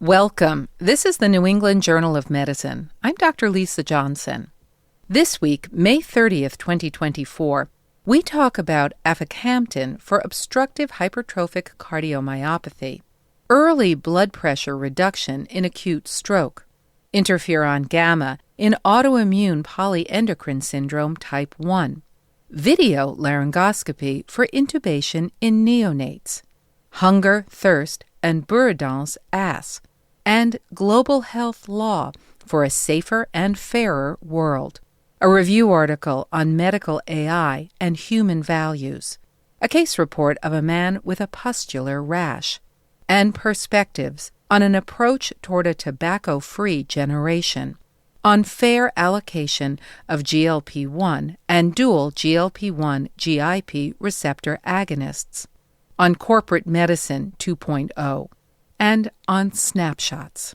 Welcome. This is the New England Journal of Medicine. I'm Dr. Lisa Johnson. This week, May 30th, 2024, we talk about aficamten for obstructive hypertrophic cardiomyopathy, early blood pressure reduction in acute stroke, interferon-γ in autoimmune polyendocrine syndrome type 1, video laryngoscopy for intubation in neonates, hunger, thirst, and Buridan's ass, and global health law for a safer and fairer world, a review article on medical AI and human values, a case report of a man with a pustular rash, and perspectives on an approach toward a tobacco-free generation, on fair allocation of GLP-1 and dual GLP-1-GIP receptor agonists, on corporate medicine 2.0, and on snapshots.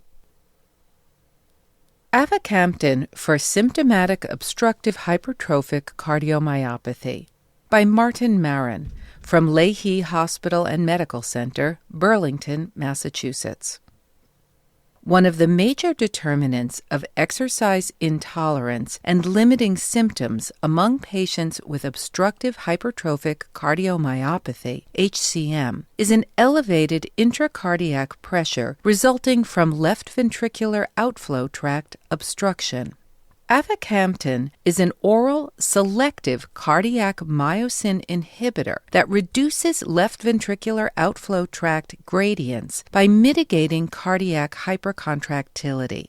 Aficamten for symptomatic obstructive hypertrophic cardiomyopathy by Martin Marin from Lahey Hospital and Medical Center, Burlington, Massachusetts. One of the major determinants of exercise intolerance and limiting symptoms among patients with obstructive hypertrophic cardiomyopathy, HCM, is an elevated intracardiac pressure resulting from left ventricular outflow tract obstruction. Aficamten is an oral selective cardiac myosin inhibitor that reduces left ventricular outflow tract gradients by mitigating cardiac hypercontractility.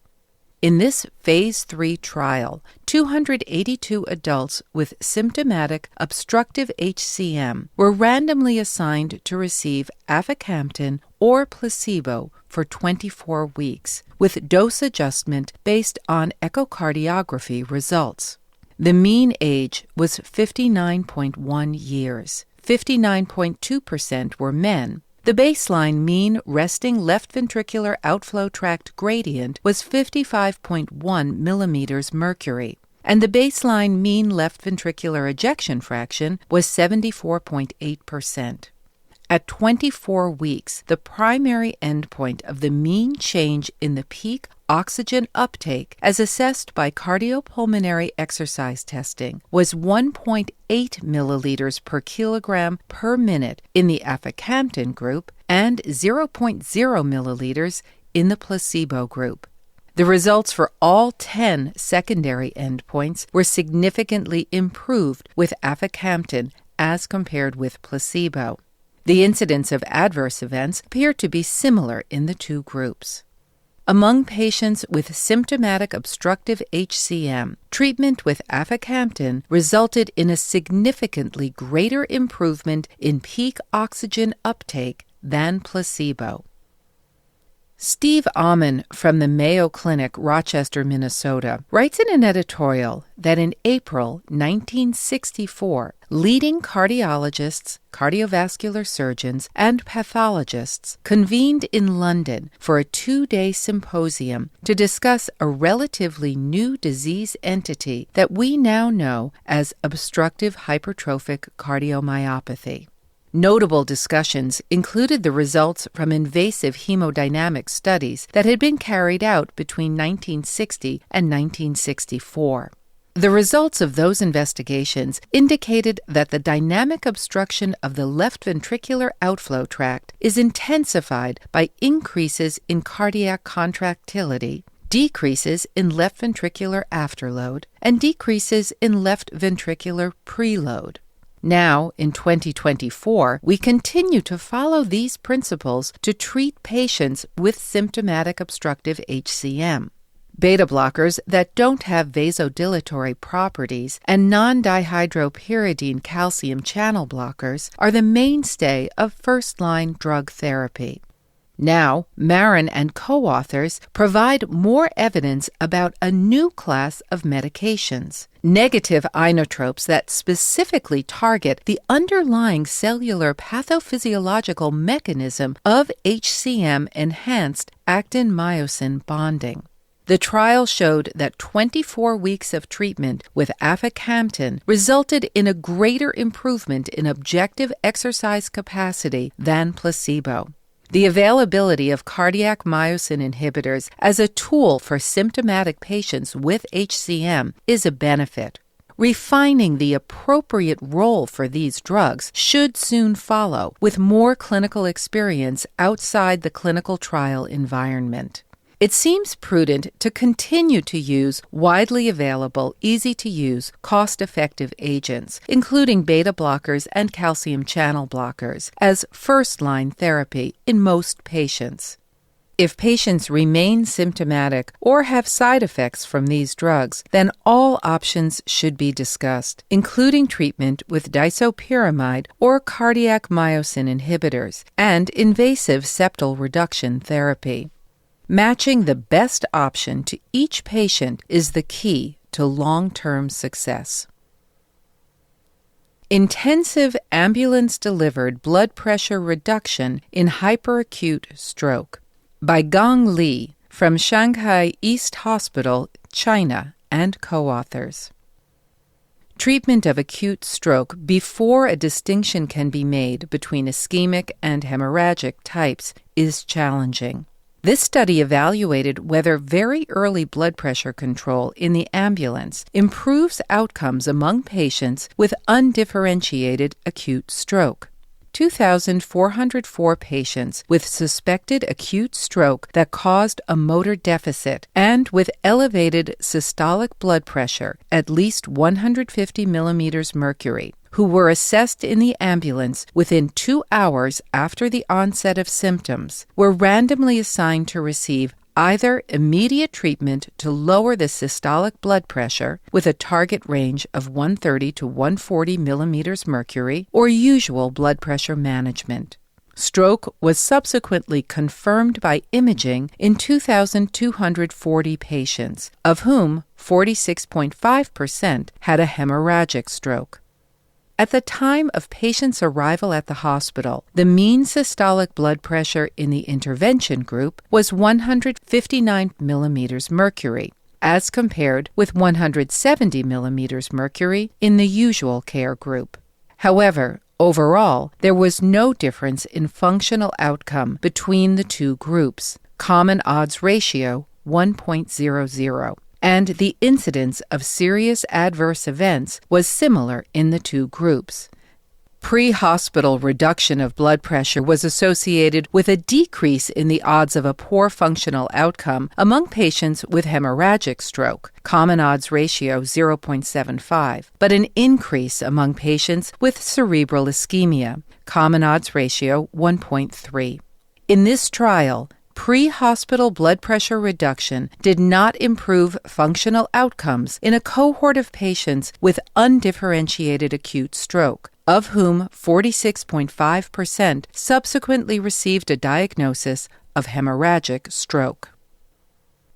In this Phase 3 trial, 282 adults with symptomatic obstructive HCM were randomly assigned to receive aficamten or placebo for 24 weeks, with dose adjustment based on echocardiography results. The mean age was 59.1 years. 59.2% were men. The baseline mean resting left ventricular outflow tract gradient was 55.1 millimeters mercury, and the baseline mean left ventricular ejection fraction was 74.8%. At 24 weeks, the primary endpoint of the mean change in the peak oxygen uptake, as assessed by cardiopulmonary exercise testing, was 1.8 milliliters per kilogram per minute in the aficamten group and 0.0 milliliters in the placebo group. The results for all 10 secondary endpoints were significantly improved with aficamten as compared with placebo. The incidence of adverse events appeared to be similar in the two groups. Among patients with symptomatic obstructive HCM, treatment with aficamten resulted in a significantly greater improvement in peak oxygen uptake than placebo. Steve Amen from the Mayo Clinic, Rochester, Minnesota, writes in an editorial that in April 1964, leading cardiologists, cardiovascular surgeons, and pathologists convened in London for a 2-day symposium to discuss a relatively new disease entity that we now know as obstructive hypertrophic cardiomyopathy. Notable discussions included the results from invasive hemodynamic studies that had been carried out between 1960 and 1964. The results of those investigations indicated that the dynamic obstruction of the left ventricular outflow tract is intensified by increases in cardiac contractility, decreases in left ventricular afterload, and decreases in left ventricular preload. Now, in 2024, we continue to follow these principles to treat patients with symptomatic obstructive HCM. Beta blockers that don't have vasodilatory properties and non-dihydropyridine calcium channel blockers are the mainstay of first-line drug therapy. Now, Marin and co-authors provide more evidence about a new class of medications, negative inotropes that specifically target the underlying cellular pathophysiological mechanism of HCM-enhanced actin-myosin bonding. The trial showed that 24 weeks of treatment with aficamten resulted in a greater improvement in objective exercise capacity than placebo. The availability of cardiac myosin inhibitors as a tool for symptomatic patients with HCM is a benefit. Refining the appropriate role for these drugs should soon follow, with more clinical experience outside the clinical trial environment. It seems prudent to continue to use widely available, easy-to-use, cost-effective agents, including beta blockers and calcium channel blockers, as first-line therapy in most patients. If patients remain symptomatic or have side effects from these drugs, then all options should be discussed, including treatment with disopyramide or cardiac myosin inhibitors and invasive septal reduction therapy. Matching the best option to each patient is the key to long-term success. Intensive ambulance-delivered blood pressure reduction in hyperacute stroke by Gong Li from Shanghai East Hospital, China, and co-authors. Treatment of acute stroke before a distinction can be made between ischemic and hemorrhagic types is challenging. This study evaluated whether very early blood pressure control in the ambulance improves outcomes among patients with undifferentiated acute stroke. 2,404 patients with suspected acute stroke that caused a motor deficit and with elevated systolic blood pressure, at least 150 millimeters mercury, who were assessed in the ambulance within 2 hours after the onset of symptoms, were randomly assigned to receive either immediate treatment to lower the systolic blood pressure with a target range of 130 to 140 millimeters mercury or usual blood pressure management. Stroke was subsequently confirmed by imaging in 2,240 patients, of whom 46.5% had a hemorrhagic stroke. At the time of patients' arrival at the hospital, the mean systolic blood pressure in the intervention group was 159 millimeters mercury, as compared with 170 millimeters mercury in the usual care group. However, overall, there was no difference in functional outcome between the two groups, common odds ratio 1.00. And the incidence of serious adverse events was similar in the two groups. Pre-hospital reduction of blood pressure was associated with a decrease in the odds of a poor functional outcome among patients with hemorrhagic stroke, common odds ratio 0.75, but an increase among patients with cerebral ischemia, common odds ratio 1.3. In this trial, pre-hospital blood pressure reduction did not improve functional outcomes in a cohort of patients with undifferentiated acute stroke, of whom 46.5% subsequently received a diagnosis of hemorrhagic stroke.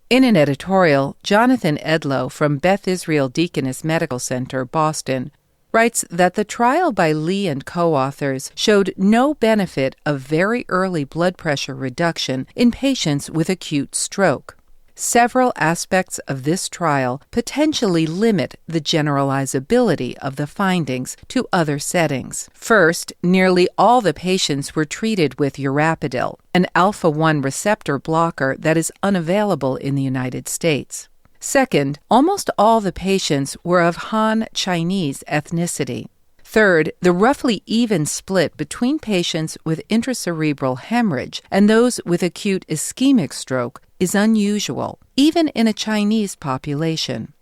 In an editorial, Jonathan Edlow from Beth Israel Deaconess Medical Center, Boston, writes that the trial by Lee and co-authors showed no benefit of very early blood pressure reduction in patients with acute stroke. Several aspects of this trial potentially limit the generalizability of the findings to other settings. First, nearly all the patients were treated with urapidil, an alpha-1 receptor blocker that is unavailable in the United States. Second, almost all the patients were of Han Chinese ethnicity. Third, the roughly even split between patients with intracerebral hemorrhage and those with acute ischemic stroke is unusual, even in a Chinese population.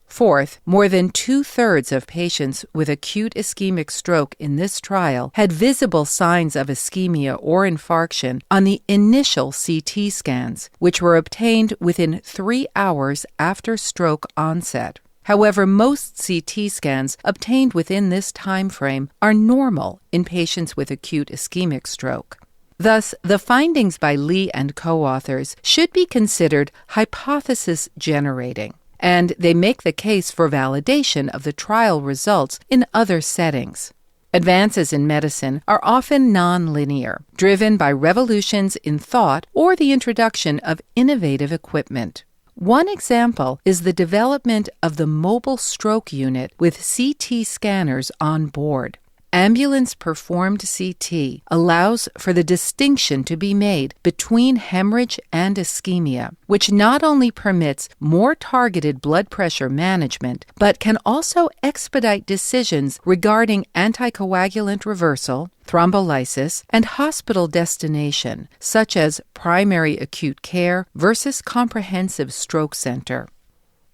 Fourth, more than 2/3 of patients with acute ischemic stroke in this trial had visible signs of ischemia or infarction on the initial CT scans, which were obtained within 3 hours after stroke onset. However, most CT scans obtained within this time frame are normal in patients with acute ischemic stroke. Thus, the findings by Lee and co-authors should be considered hypothesis-generating, and they make the case for validation of the trial results in other settings. Advances in medicine are often nonlinear, driven by revolutions in thought or the introduction of innovative equipment. One example is the development of the mobile stroke unit with CT scanners on board. ambulance-performed CT allows for the distinction to be made between hemorrhage and ischemia, which not only permits more targeted blood pressure management, but can also expedite decisions regarding anticoagulant reversal, thrombolysis, and hospital destination, such as primary acute care versus comprehensive stroke center.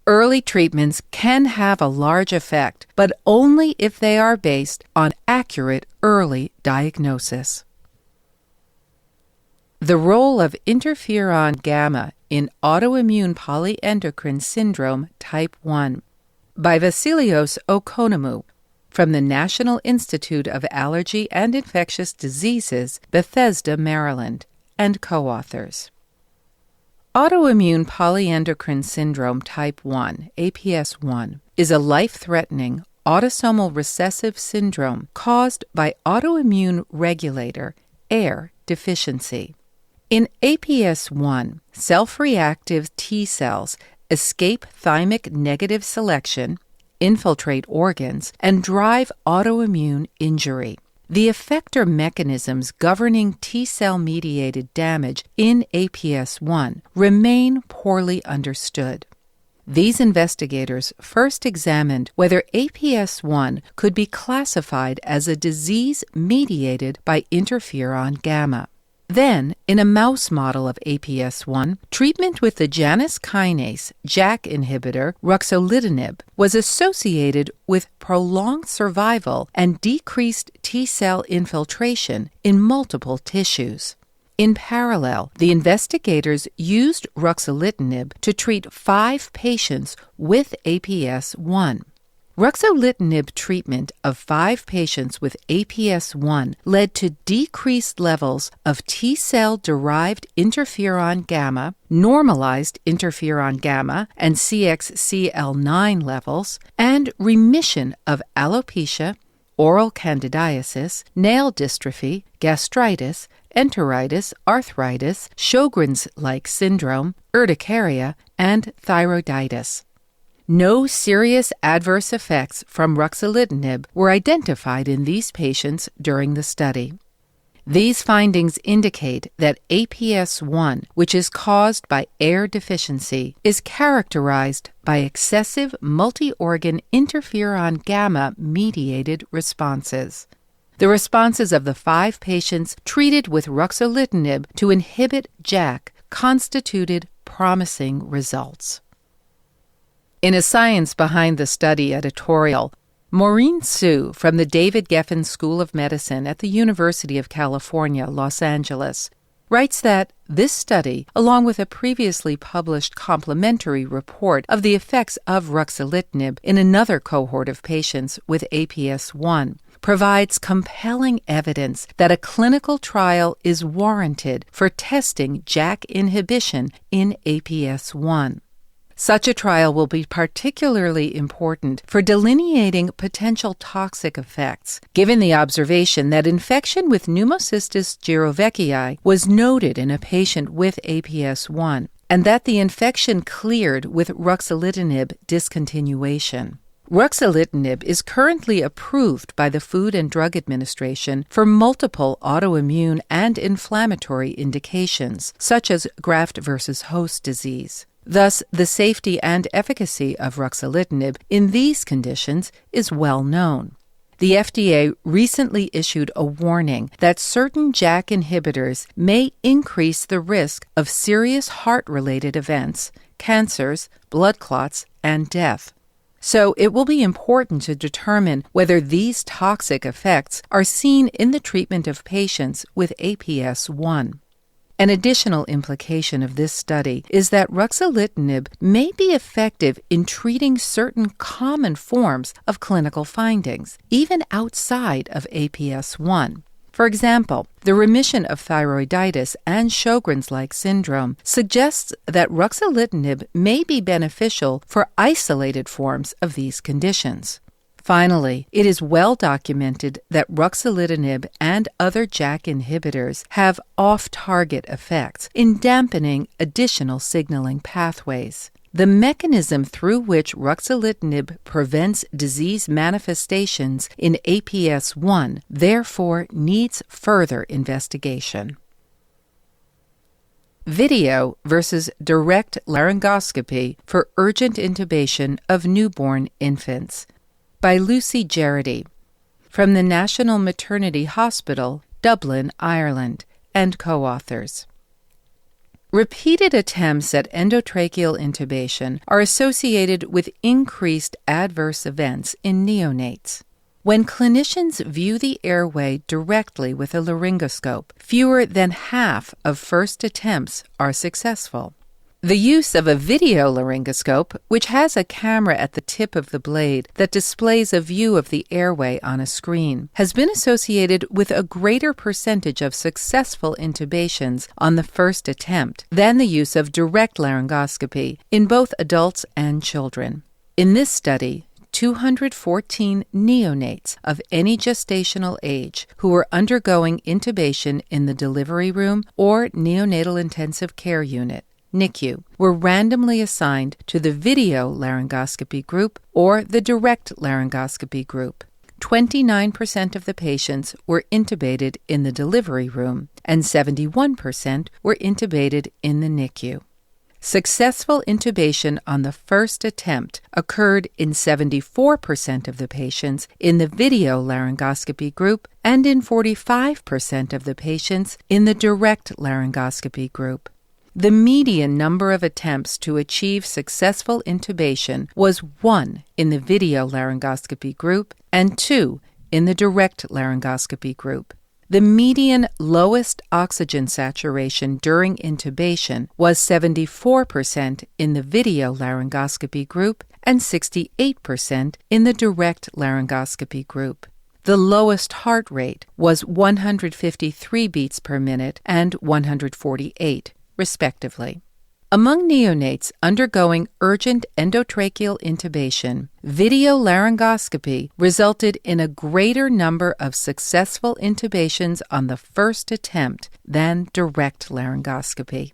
Early treatments can have a large effect, but only if they are based on accurate early diagnosis. The role of interferon-γ in autoimmune polyendocrine syndrome type 1 by Vasilios Okonomou from the National Institute of Allergy and Infectious Diseases, Bethesda, Maryland, and co-authors. Autoimmune polyendocrine syndrome type 1, APS1, is a life-threatening autosomal recessive syndrome caused by autoimmune regulator AIR deficiency. In APS1, self-reactive T cells escape thymic negative selection, infiltrate organs, and drive autoimmune injury. The effector mechanisms governing T-cell-mediated damage in APS1 remain poorly understood. These investigators first examined whether APS1 could be classified as a disease mediated by interferon-γ. Then, in a mouse model of APS1, treatment with the Janus kinase JAK inhibitor ruxolitinib was associated with prolonged survival and decreased T-cell infiltration in multiple tissues. In parallel, the investigators used ruxolitinib to treat 5 patients with APS1. Ruxolitinib treatment of 5 patients with APS1 led to decreased levels of T-cell-derived interferon-γ, normalized interferon-γ and CXCL9 levels, and remission of alopecia, oral candidiasis, nail dystrophy, gastritis, enteritis, arthritis, Sjogren's-like syndrome, urticaria, and thyroiditis. No serious adverse effects from ruxolitinib were identified in these patients during the study. These findings indicate that APS1, which is caused by AIR deficiency, is characterized by excessive multi-organ interferon-γ-mediated responses. The responses of the 5 patients treated with ruxolitinib to inhibit JAK constituted promising results. In a Science Behind the Study editorial, Maureen Su from the David Geffen School of Medicine at the University of California, Los Angeles, writes that this study, along with a previously published complementary report of the effects of ruxolitinib in another cohort of patients with APS1, provides compelling evidence that a clinical trial is warranted for testing JAK inhibition in APS1. Such a trial will be particularly important for delineating potential toxic effects, given the observation that infection with Pneumocystis jirovecii was noted in a patient with APS1, and that the infection cleared with ruxolitinib discontinuation. Ruxolitinib is currently approved by the Food and Drug Administration for multiple autoimmune and inflammatory indications, such as graft-versus-host disease. Thus, the safety and efficacy of ruxolitinib in these conditions is well known. The FDA recently issued a warning that certain JAK inhibitors may increase the risk of serious heart-related events, cancers, blood clots, and death. So it will be important to determine whether these toxic effects are seen in the treatment of patients with APS1. An additional implication of this study is that ruxolitinib may be effective in treating certain common forms of clinical findings, even outside of APS1. For example, the remission of thyroiditis and Sjogren's-like syndrome suggests that ruxolitinib may be beneficial for isolated forms of these conditions. Finally, it is well documented that ruxolitinib and other JAK inhibitors have off-target effects in dampening additional signaling pathways. The mechanism through which ruxolitinib prevents disease manifestations in APS-1 therefore needs further investigation. Video versus direct laryngoscopy for urgent intubation of newborn infants by Lucy Gerrity from the National Maternity Hospital, Dublin, Ireland, and co-authors. Repeated attempts at endotracheal intubation are associated with increased adverse events in neonates. When clinicians view the airway directly with a laryngoscope, fewer than half of first attempts are successful. The use of a video laryngoscope, which has a camera at the tip of the blade that displays a view of the airway on a screen, has been associated with a greater percentage of successful intubations on the first attempt than the use of direct laryngoscopy in both adults and children. In this study, 214 neonates of any gestational age who were undergoing intubation in the delivery room or neonatal intensive care unit NICU, were randomly assigned to the video laryngoscopy group or the direct laryngoscopy group. 29% of the patients were intubated in the delivery room, and 71% were intubated in the NICU. Successful intubation on the first attempt occurred in 74% of the patients in the video laryngoscopy group and in 45% of the patients in the direct laryngoscopy group. The median number of attempts to achieve successful intubation was 1 in the video laryngoscopy group and 2 in the direct laryngoscopy group. The median lowest oxygen saturation during intubation was 74% in the video laryngoscopy group and 68% in the direct laryngoscopy group. The lowest heart rate was 153 beats per minute and 148, respectively. Among neonates undergoing urgent endotracheal intubation, video laryngoscopy resulted in a greater number of successful intubations on the first attempt than direct laryngoscopy.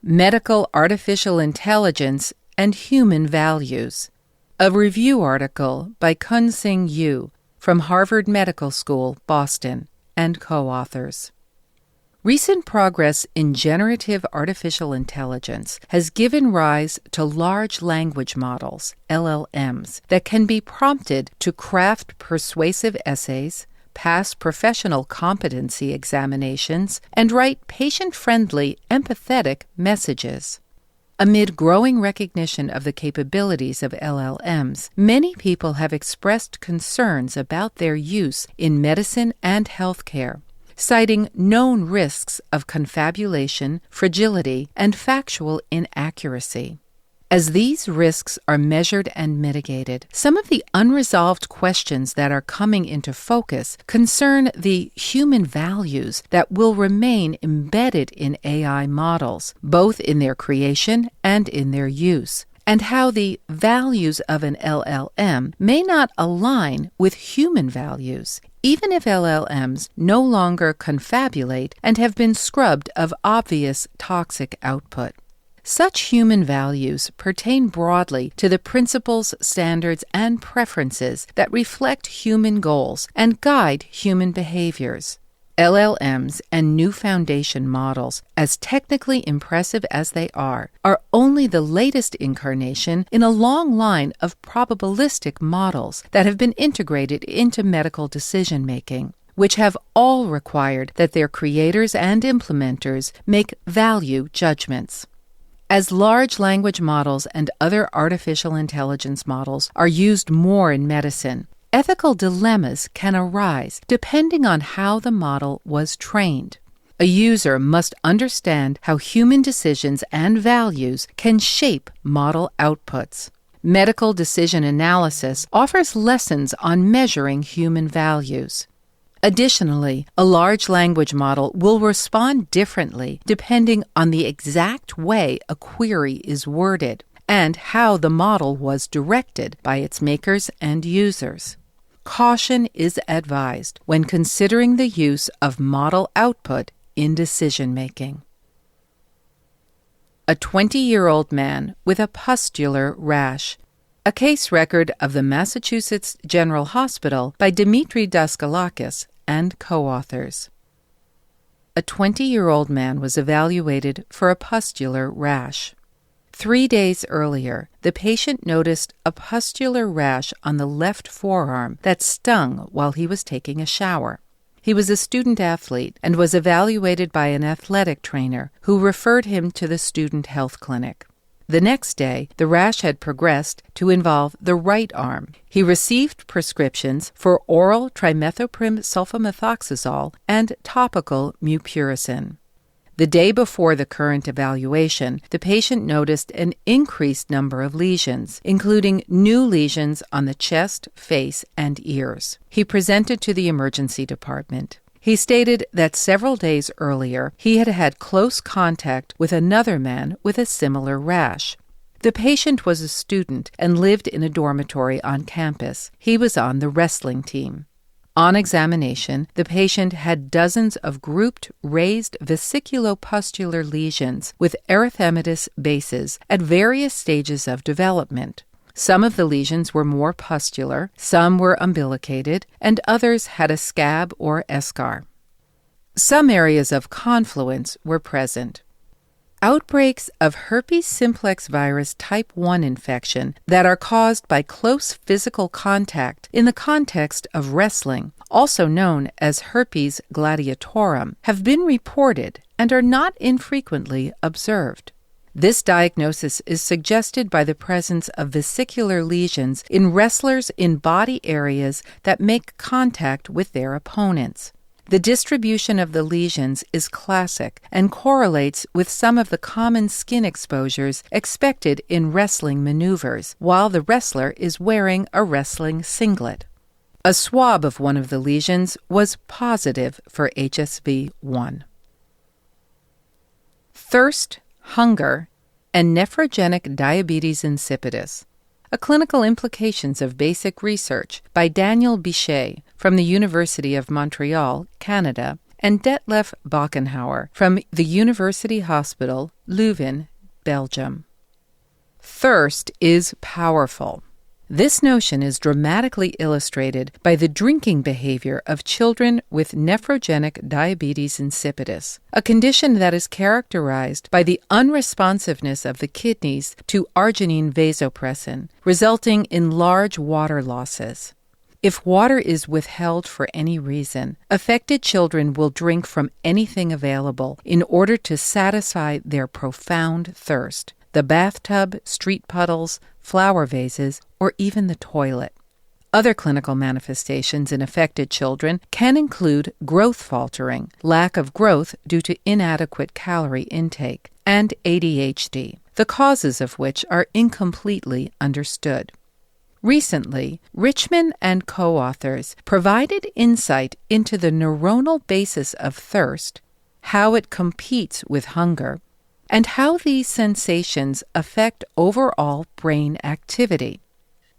Medical Artificial Intelligence and Human Values. A review article by Kun-Sing Yu from Harvard Medical School, Boston, and co-authors. Recent progress in generative artificial intelligence has given rise to large language models, LLMs, that can be prompted to craft persuasive essays, pass professional competency examinations, and write patient-friendly, empathetic messages. Amid growing recognition of the capabilities of LLMs, many people have expressed concerns about their use in medicine and healthcare, citing known risks of confabulation, fragility, and factual inaccuracy. As these risks are measured and mitigated, some of the unresolved questions that are coming into focus concern the human values that will remain embedded in AI models, both in their creation and in their use, and how the values of an LLM may not align with human values, even if LLMs no longer confabulate and have been scrubbed of obvious toxic output. Such human values pertain broadly to the principles, standards, and preferences that reflect human goals and guide human behaviors. LLMs and new foundation models, as technically impressive as they are only the latest incarnation in a long line of probabilistic models that have been integrated into medical decision-making, which have all required that their creators and implementers make value judgments. As large language models and other artificial intelligence models are used more in medicine, ethical dilemmas can arise depending on how the model was trained. A user must understand how human decisions and values can shape model outputs. Medical decision analysis offers lessons on measuring human values. Additionally, a large language model will respond differently depending on the exact way a query is worded and how the model was directed by its makers and users. Caution is advised when considering the use of model output in decision-making. a 20-year-old man with a pustular rash. A case record of the Massachusetts General Hospital by Dimitri Daskalakis and co-authors. A 20-year-old man was evaluated for a pustular rash. 3 days earlier, the patient noticed a pustular rash on the left forearm that stung while he was taking a shower. He was a student athlete and was evaluated by an athletic trainer who referred him to the student health clinic. The next day, the rash had progressed to involve the right arm. He received prescriptions for oral trimethoprim sulfamethoxazole and topical mupirocin. The day before the current evaluation, the patient noticed an increased number of lesions, including new lesions on the chest, face, and ears. He presented to the emergency department. He stated that several days earlier, he had had close contact with another man with a similar rash. The patient was a student and lived in a dormitory on campus. He was on the wrestling team. On examination, the patient had dozens of grouped raised vesiculopustular lesions with erythematous bases at various stages of development. Some of the lesions were more pustular, some were umbilicated, and others had a scab or eschar. Some areas of confluence were present. Outbreaks of herpes simplex virus type 1 infection that are caused by close physical contact in the context of wrestling, also known as herpes gladiatorum, have been reported and are not infrequently observed. This diagnosis is suggested by the presence of vesicular lesions in wrestlers in body areas that make contact with their opponents. The distribution of the lesions is classic and correlates with some of the common skin exposures expected in wrestling maneuvers, while the wrestler is wearing a wrestling singlet. A swab of one of the lesions was positive for HSV-1. Thirst, hunger, and nephrogenic diabetes insipidus. A Clinical Implications of Basic Research by Daniel Bichet from the University of Montreal, Canada, and Detlef Bockenhauer from the University Hospital, Leuven, Belgium. Thirst is powerful. This notion is dramatically illustrated by the drinking behavior of children with nephrogenic diabetes insipidus, a condition that is characterized by the unresponsiveness of the kidneys to arginine vasopressin, resulting in large water losses. If water is withheld for any reason, affected children will drink from anything available in order to satisfy their profound thirst: the bathtub, street puddles, flower vases, or even the toilet. Other clinical manifestations in affected children can include growth faltering, lack of growth due to inadequate calorie intake, and ADHD, the causes of which are incompletely understood. Recently, Richman and co-authors provided insight into the neuronal basis of thirst, how it competes with hunger, and how these sensations affect overall brain activity.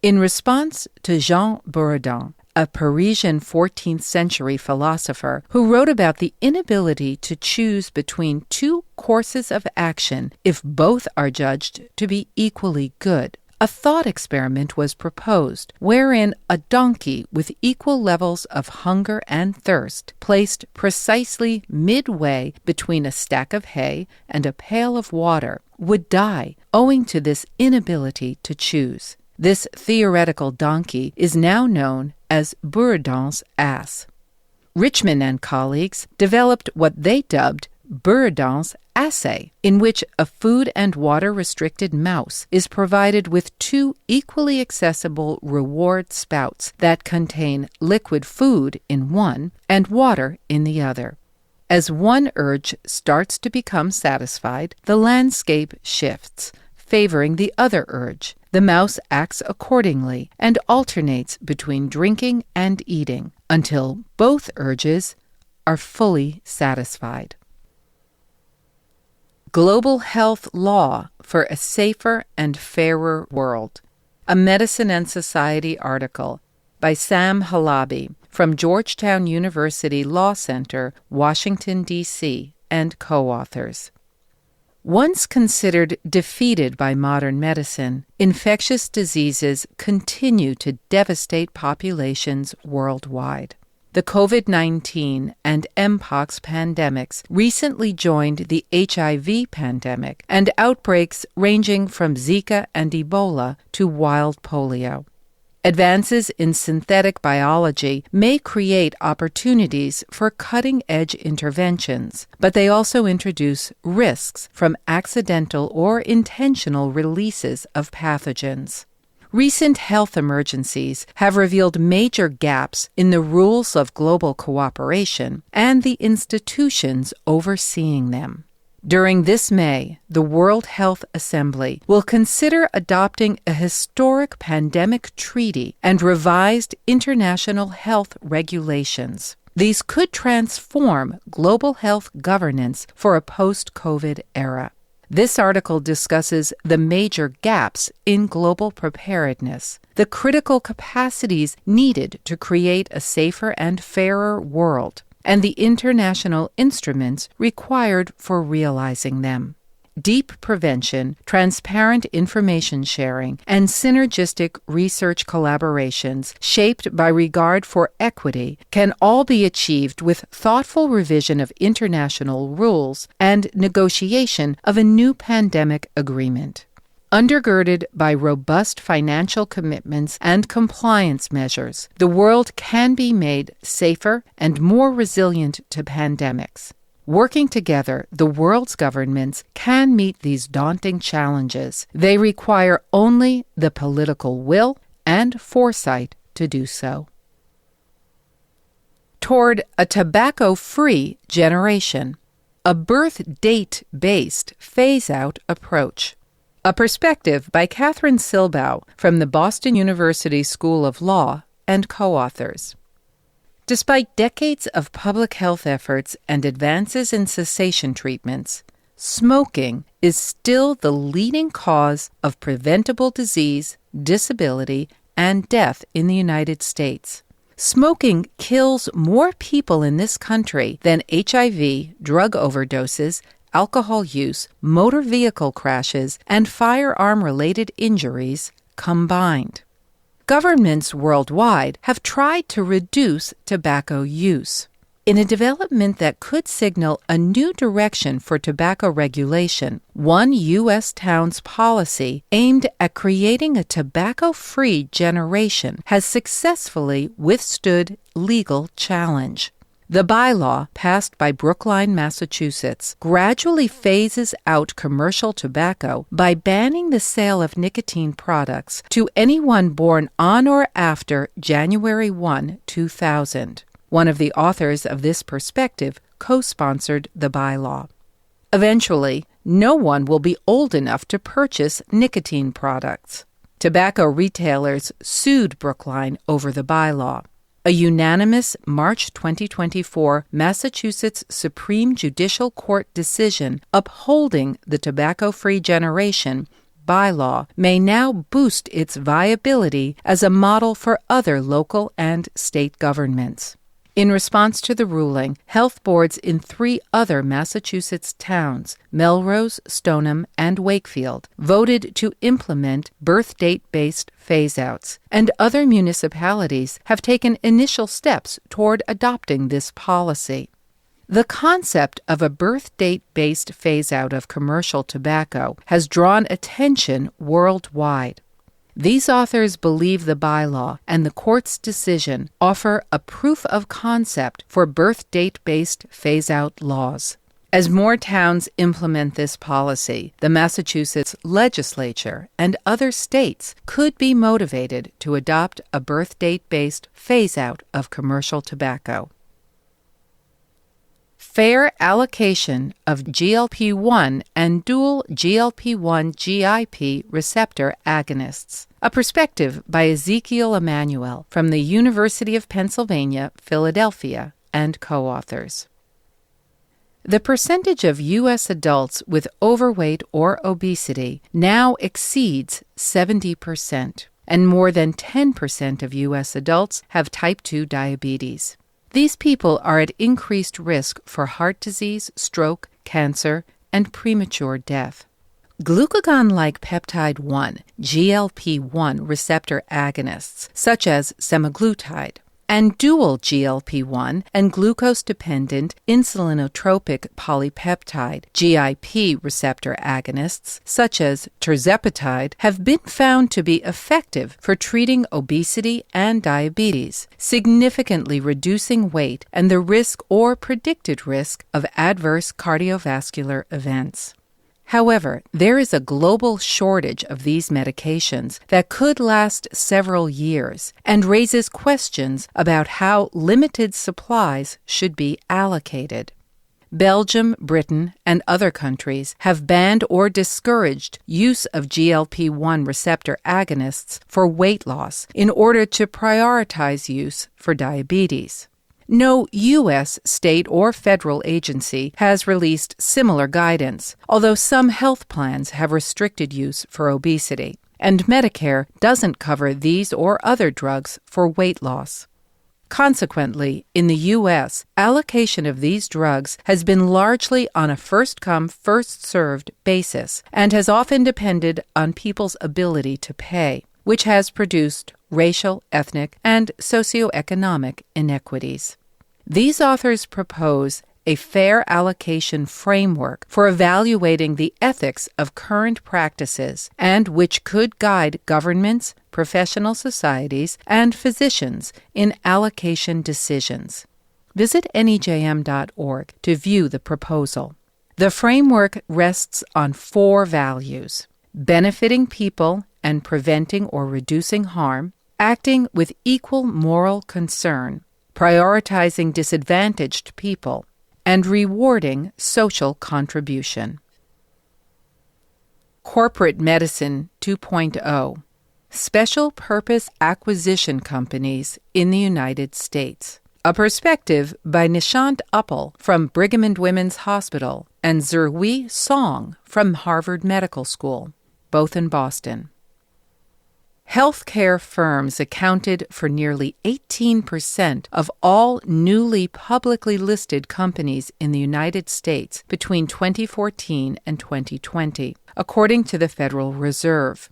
In response to Jean Buridan, a Parisian 14th century philosopher who wrote about the inability to choose between two courses of action if both are judged to be equally good, a thought experiment was proposed wherein a donkey with equal levels of hunger and thirst, placed precisely midway between a stack of hay and a pail of water, would die owing to this inability to choose. This theoretical donkey is now known as Buridan's ass. Richman and colleagues developed what they dubbed Buridan's assay, in which a food and water-restricted mouse is provided with two equally accessible reward spouts that contain liquid food in one and water in the other. As one urge starts to become satisfied, the landscape shifts, favoring the other urge. The mouse acts accordingly and alternates between drinking and eating until both urges are fully satisfied. Global Health Law for a Safer and Fairer World, a Medicine and Society article by Sam Halabi from Georgetown University Law Center, Washington, D.C., and co-authors. Once considered defeated by modern medicine, infectious diseases continue to devastate populations worldwide. The COVID-19 and Mpox pandemics recently joined the HIV pandemic and outbreaks ranging from Zika and Ebola to wild polio. Advances in synthetic biology may create opportunities for cutting-edge interventions, but they also introduce risks from accidental or intentional releases of pathogens. Recent health emergencies have revealed major gaps in the rules of global cooperation and the institutions overseeing them. During this May, the World Health Assembly will consider adopting a historic pandemic treaty and revised international health regulations. These could transform global health governance for a post-COVID era. This article discusses the major gaps in global preparedness, the critical capacities needed to create a safer and fairer world, and the international instruments required for realizing them. Deep prevention, transparent information sharing, and synergistic research collaborations shaped by regard for equity can all be achieved with thoughtful revision of international rules and negotiation of a new pandemic agreement. Undergirded by robust financial commitments and compliance measures, the world can be made safer and more resilient to pandemics. Working together, the world's governments can meet these daunting challenges. They require only the political will and foresight to do so. Toward a tobacco-free generation, a birth date-based phase-out approach. A perspective by Catherine Silbaugh from the Boston University School of Law and co-authors. Despite decades of public health efforts and advances in cessation treatments, smoking is still the leading cause of preventable disease, disability, and death in the United States. Smoking kills more people in this country than HIV, drug overdoses, alcohol use, motor vehicle crashes, and firearm-related injuries combined. Governments worldwide have tried to reduce tobacco use. In a development that could signal a new direction for tobacco regulation, one U.S. town's policy aimed at creating a tobacco-free generation has successfully withstood legal challenge. The bylaw, passed by Brookline, Massachusetts, gradually phases out commercial tobacco by banning the sale of nicotine products to anyone born on or after January 1, 2000. One of the authors of this perspective co-sponsored the bylaw. Eventually, no one will be old enough to purchase nicotine products. Tobacco retailers sued Brookline over the bylaw. A unanimous March 2024 Massachusetts Supreme Judicial Court decision upholding the tobacco-free generation bylaw may now boost its viability as a model for other local and state governments. In response to the ruling, health boards in 3 other Massachusetts towns, Melrose, Stoneham, and Wakefield, voted to implement birth date-based phase-outs, and other municipalities have taken initial steps toward adopting this policy. The concept of a birth date-based phase-out of commercial tobacco has drawn attention worldwide. These authors believe the bylaw and the court's decision offer a proof of concept for birth date-based phase-out laws. As more towns implement this policy, the Massachusetts legislature and other states could be motivated to adopt a birth date-based phase-out of commercial tobacco. Fair allocation of GLP-1 and dual GLP-1-GIP receptor agonists. A perspective by Ezekiel Emanuel from the University of Pennsylvania, Philadelphia, and co-authors. The percentage of U.S. adults with overweight or obesity now exceeds 70%, and more than 10% of U.S. adults have type 2 diabetes. These people are at increased risk for heart disease, stroke, cancer, and premature death. Glucagon-like peptide 1, GLP-1 receptor agonists, such as semaglutide, and dual GLP-1 and glucose-dependent insulinotropic polypeptide GIP receptor agonists, such as tirzepatide, have been found to be effective for treating obesity and diabetes, significantly reducing weight and the risk or predicted risk of adverse cardiovascular events. However, there is a global shortage of these medications that could last several years and raises questions about how limited supplies should be allocated. Belgium, Britain, and other countries have banned or discouraged use of GLP-1 receptor agonists for weight loss in order to prioritize use for diabetes. No U.S., state, or federal agency has released similar guidance, although some health plans have restricted use for obesity, and Medicare doesn't cover these or other drugs for weight loss. Consequently, in the U.S., allocation of these drugs has been largely on a first-come, first-served basis and has often depended on people's ability to pay, which has produced racial, ethnic, and socioeconomic inequities. These authors propose a fair allocation framework for evaluating the ethics of current practices and which could guide governments, professional societies, and physicians in allocation decisions. Visit NEJM.org to view the proposal. The framework rests on 4 values: benefiting people and preventing or reducing harm, acting with equal moral concern, prioritizing disadvantaged people, and rewarding social contribution. Corporate Medicine 2.0 Special Purpose Acquisition Companies in the United States. A perspective by Nishant Uppal from Brigham and Women's Hospital and Zirhui Song from Harvard Medical School, both in Boston. Healthcare firms accounted for nearly 18% of all newly publicly listed companies in the United States between 2014 and 2020, according to the Federal Reserve.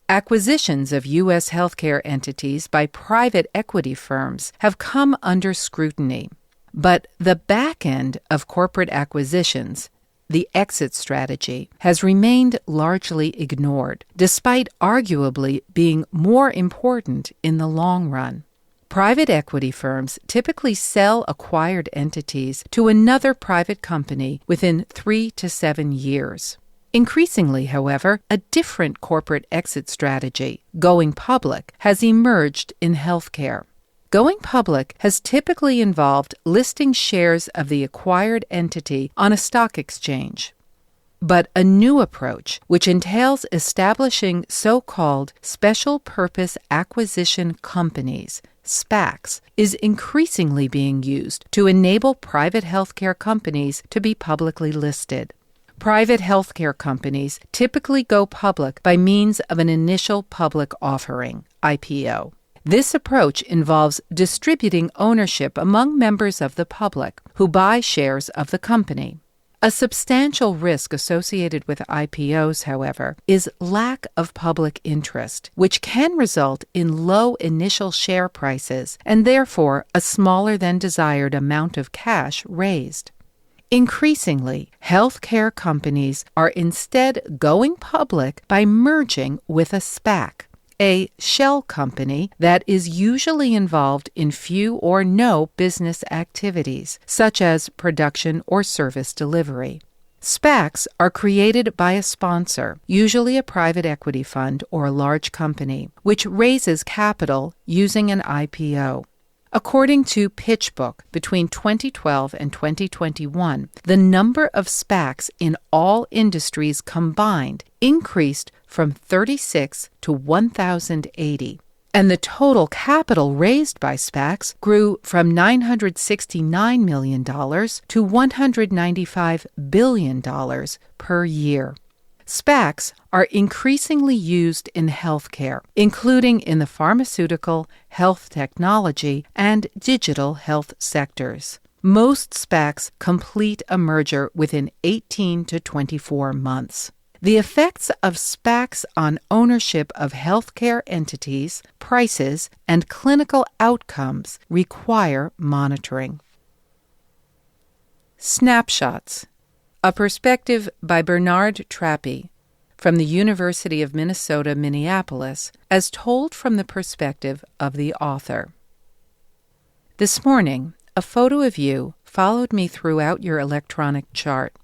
Acquisitions of U.S. healthcare entities by private equity firms have come under scrutiny, but the back end of corporate acquisitions, the exit strategy, has remained largely ignored, despite arguably being more important in the long run. Private equity firms typically sell acquired entities to another private company within 3 to 7 years. Increasingly, however, a different corporate exit strategy, going public, has emerged in healthcare. Going public has typically involved listing shares of the acquired entity on a stock exchange. But a new approach, which entails establishing so-called special purpose acquisition companies, SPACs, is increasingly being used to enable private healthcare companies to be publicly listed. Private healthcare companies typically go public by means of an initial public offering, IPO. This approach involves distributing ownership among members of the public who buy shares of the company. A substantial risk associated with IPOs, however, is lack of public interest, which can result in low initial share prices and therefore a smaller than desired amount of cash raised. Increasingly, healthcare companies are instead going public by merging with a SPAC, a shell company that is usually involved in few or no business activities, such as production or service delivery. SPACs are created by a sponsor, usually a private equity fund or a large company, which raises capital using an IPO. According to PitchBook, between 2012 and 2021, the number of SPACs in all industries combined increased from 36 to 1,080, and the total capital raised by SPACs grew from $969 million to $195 billion per year. SPACs are increasingly used in healthcare, including in the pharmaceutical, health technology, and digital health sectors. Most SPACs complete a merger within 18 to 24 months. The effects of SPACs on ownership of healthcare entities, prices, and clinical outcomes require monitoring. Snapshots. A perspective by Bernard Trappe from the University of Minnesota, Minneapolis, as told from the perspective of the author. This morning, a photo of you followed me throughout your electronic chart.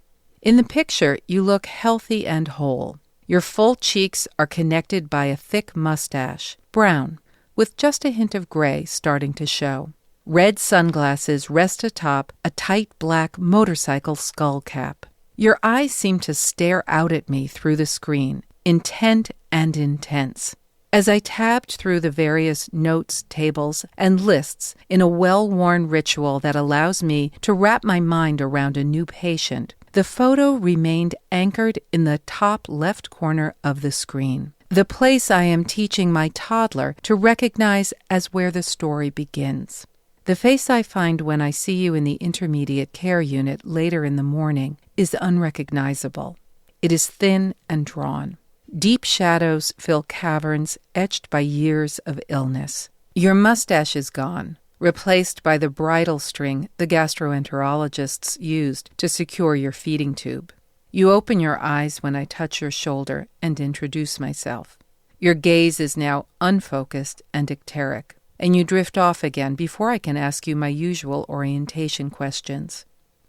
In the picture, you look healthy and whole. Your full cheeks are connected by a thick mustache, brown, with just a hint of gray starting to show. Red sunglasses rest atop a tight black motorcycle skull cap. Your eyes seem to stare out at me through the screen, intent and intense. As I tabbed through the various notes, tables, and lists in a well-worn ritual that allows me to wrap my mind around a new patient, the photo remained anchored in the top left corner of the screen, the place I am teaching my toddler to recognize as where the story begins. The face I find when I see you in the intermediate care unit later in the morning is unrecognizable. It is thin and drawn. Deep shadows fill caverns etched by years of illness. Your mustache is gone, replaced by the bridle string the gastroenterologists used to secure your feeding tube. You open your eyes when I touch your shoulder and introduce myself. Your gaze is now unfocused and icteric, and you drift off again before I can ask you my usual orientation questions.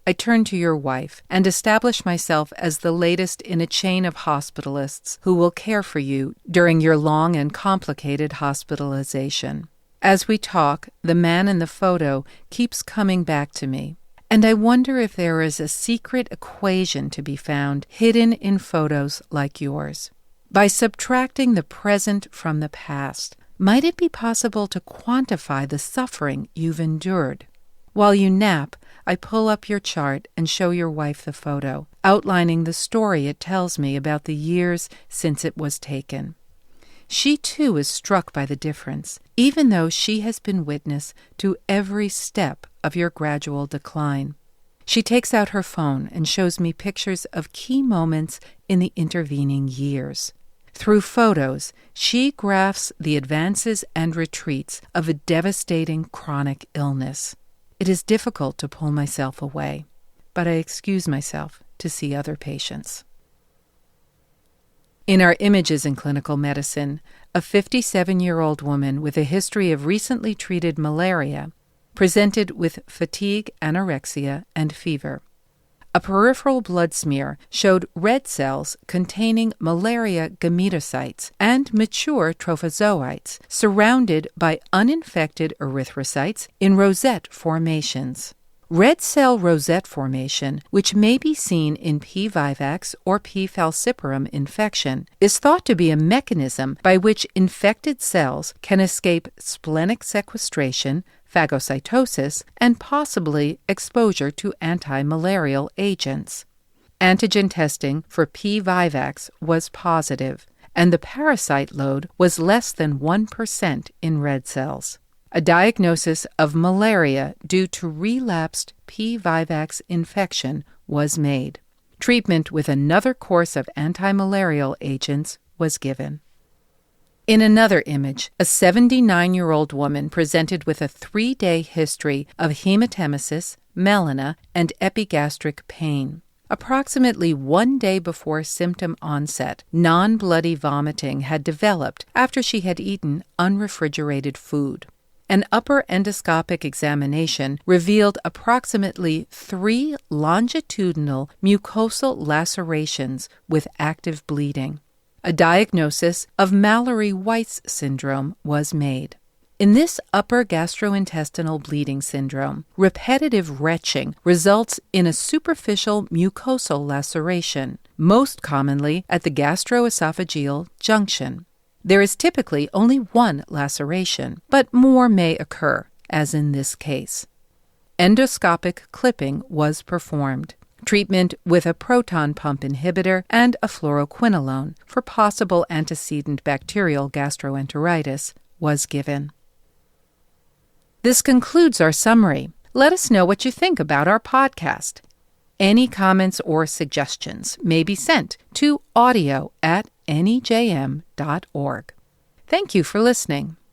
I turn to your wife and establish myself as the latest in a chain of hospitalists who will care for you during your long and complicated hospitalization. As we talk, the man in the photo keeps coming back to me, and I wonder if there is a secret equation to be found hidden in photos like yours. By subtracting the present from the past, might it be possible to quantify the suffering you've endured? While you nap, I pull up your chart and show your wife the photo, outlining the story it tells me about the years since it was taken. She too is struck by the difference, even though she has been witness to every step of your gradual decline. She takes out her phone and shows me pictures of key moments in the intervening years. Through photos, she graphs the advances and retreats of a devastating chronic illness. It is difficult to pull myself away, but I excuse myself to see other patients. In our Images in Clinical Medicine, a 57-year-old woman with a history of recently treated malaria presented with fatigue, anorexia, and fever. A peripheral blood smear showed red cells containing malaria gametocytes and mature trophozoites surrounded by uninfected erythrocytes in rosette formations. Red cell rosette formation, which may be seen in P. vivax or P. falciparum infection, is thought to be a mechanism by which infected cells can escape splenic sequestration, phagocytosis, and possibly exposure to anti-malarial agents. Antigen testing for P. vivax was positive, and the parasite load was less than 1% in red cells. A diagnosis of malaria due to relapsed P. vivax infection was made. Treatment with another course of anti-malarial agents was given. In another image, a 79-year-old woman presented with a 3-day history of hematemesis, melena, and epigastric pain. Approximately 1 day before symptom onset, non-bloody vomiting had developed after she had eaten unrefrigerated food. An upper endoscopic examination revealed approximately 3 longitudinal mucosal lacerations with active bleeding. A diagnosis of Mallory-Weiss syndrome was made. In this upper gastrointestinal bleeding syndrome, repetitive retching results in a superficial mucosal laceration, most commonly at the gastroesophageal junction. There is typically only one laceration, but more may occur, as in this case. Endoscopic clipping was performed. Treatment with a proton pump inhibitor and a fluoroquinolone for possible antecedent bacterial gastroenteritis was given. This concludes our summary. Let us know what you think about our podcast. Any comments or suggestions may be sent to audio@nejm.org. Thank you for listening.